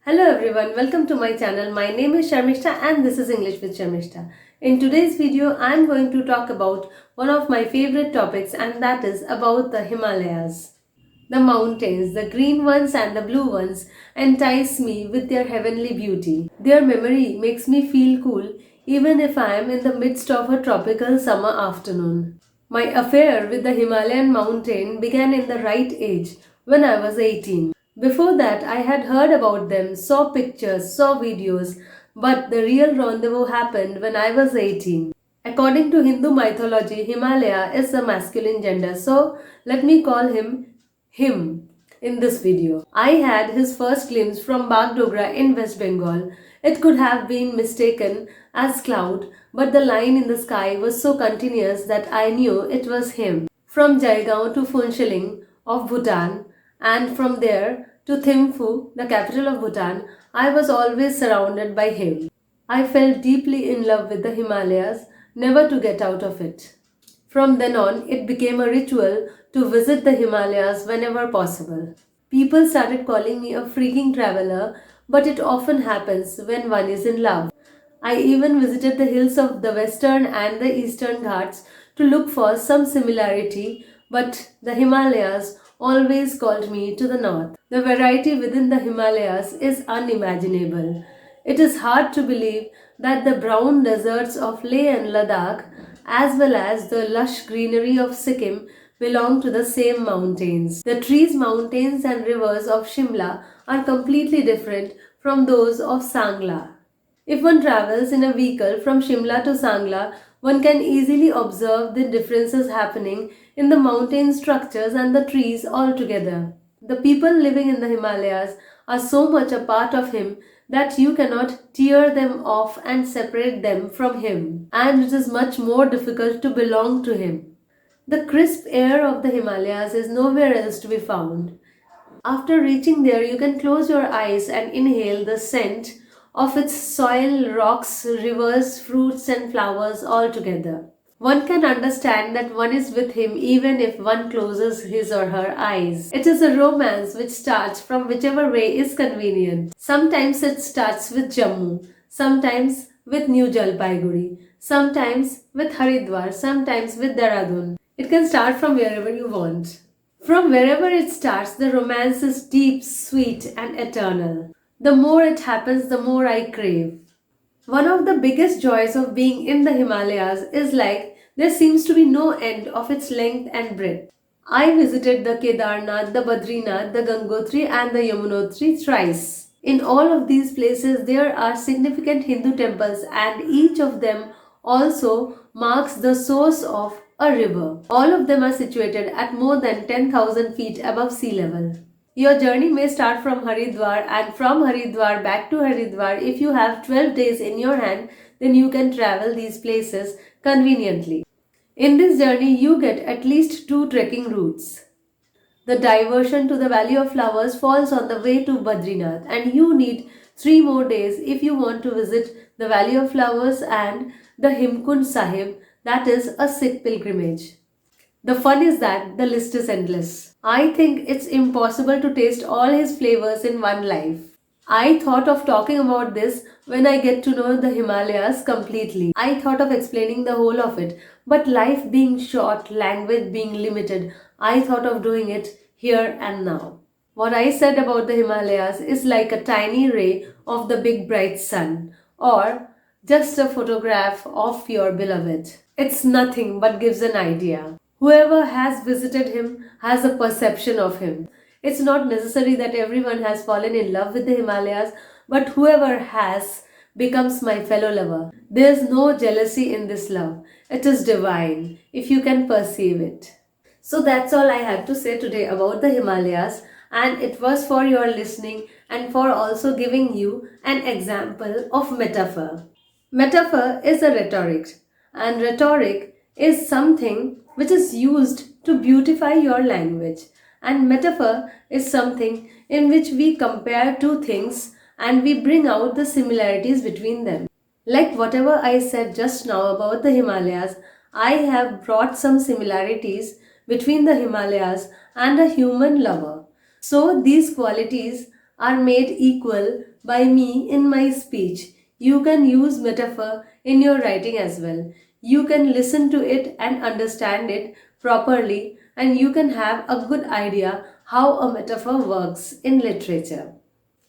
Hello everyone, welcome to my channel. My name is Sharmistha and this is English with Sharmistha. In today's video, I am going to talk about one of my favorite topics, and that is about the Himalayas. The mountains, the green ones and the blue ones, entice me with their heavenly beauty. Their memory makes me feel cool even if I am in the midst of a tropical summer afternoon. My affair with the Himalayan mountain began in the right age, when I was 18. Before that, I had heard about them, saw pictures, saw videos, but the real rendezvous happened when I was 18. According to Hindu mythology, Himalaya is the masculine gender, so let me call him in this video. I had his first glimpse from Bagdogra in West Bengal. It could have been mistaken as cloud, but the line in the sky was so continuous that I knew it was him. From Jaigaon to Phuentsholing of Bhutan, and from there to Thimphu, the capital of Bhutan, I was always surrounded by him. I fell deeply in love with the Himalayas, never to get out of it. From then on, it became a ritual to visit the Himalayas whenever possible. People started calling me a freaking traveler, but it often happens when one is in love. I even visited the hills of the western and the eastern Ghats to look for some similarity, but the Himalayas always called me to the north. The variety within the Himalayas is unimaginable. It is hard to believe that the brown deserts of Leh and Ladakh, as well as the lush greenery of Sikkim, belong to the same mountains. The trees, mountains, and rivers of Shimla are completely different from those of Sangla. If one travels in a vehicle from Shimla to Sangla, one can easily observe the differences happening in the mountain structures and the trees altogether. The people living in the Himalayas are so much a part of him that you cannot tear them off and separate them from him, and it is much more difficult to belong to him. The crisp air of the Himalayas is nowhere else to be found. After reaching there, you can close your eyes and inhale the scent of its soil, rocks, rivers, fruits, and flowers all together. One can understand that one is with him even if one closes his or her eyes. It is a romance which starts from whichever way is convenient. Sometimes it starts with Jammu, sometimes with New Jalpaiguri, sometimes with Haridwar, sometimes with Dehradun. It can start from wherever you want. From wherever it starts, the romance is deep, sweet, and eternal. The more it happens, the more I crave. One of the biggest joys of being in the Himalayas is like there seems to be no end of its length and breadth. I visited the Kedarnath, the Badrinath, the Gangotri, and the Yamunotri thrice. In all of these places, there are significant Hindu temples, and each of them also marks the source of a river. All of them are situated at more than 10,000 feet above sea level. Your journey may start from Haridwar, and from Haridwar back to Haridwar. If you have 12 days in your hand, then you can travel these places conveniently. In this journey, you get at least two trekking routes. The diversion to the Valley of Flowers falls on the way to Badrinath, and you need 3 more days if you want to visit the Valley of Flowers and the Himkund Sahib, that is a Sikh pilgrimage. The fun is that the list is endless. I think it's impossible to taste all his flavors in one life. I thought of talking about this when I get to know the Himalayas completely. I thought of explaining the whole of it, but life being short, language being limited, I thought of doing it here and now. What I said about the Himalayas is like a tiny ray of the big bright sun, or just a photograph of your beloved. It's nothing but gives an idea. Whoever has visited him has a perception of him. It's not necessary that everyone has fallen in love with the Himalayas, but whoever has becomes my fellow lover. There's no jealousy in this love. It is divine, if you can perceive it. So that's all I have to say today about the Himalayas, and it was for your listening and for also giving you an example of metaphor. Metaphor is a rhetoric, and rhetoric is something which is used to beautify your language, and metaphor is something in which we compare two things and we bring out the similarities between them. Like whatever I said just now about the Himalayas, I have brought some similarities between the Himalayas and a human lover. So these qualities are made equal by me in my speech. You can use metaphor in your writing as well. You can listen to it and understand it properly, and you can have a good idea how a metaphor works in literature.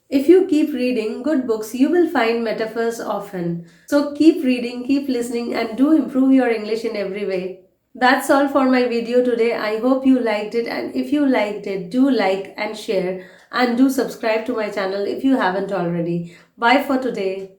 If you keep reading good books, you will find metaphors often. So keep reading, keep listening, and do improve your English in every way. That's all for my video today. I hope you liked it, and if you liked it, do like and share, and do subscribe to my channel if you haven't already. Bye for today.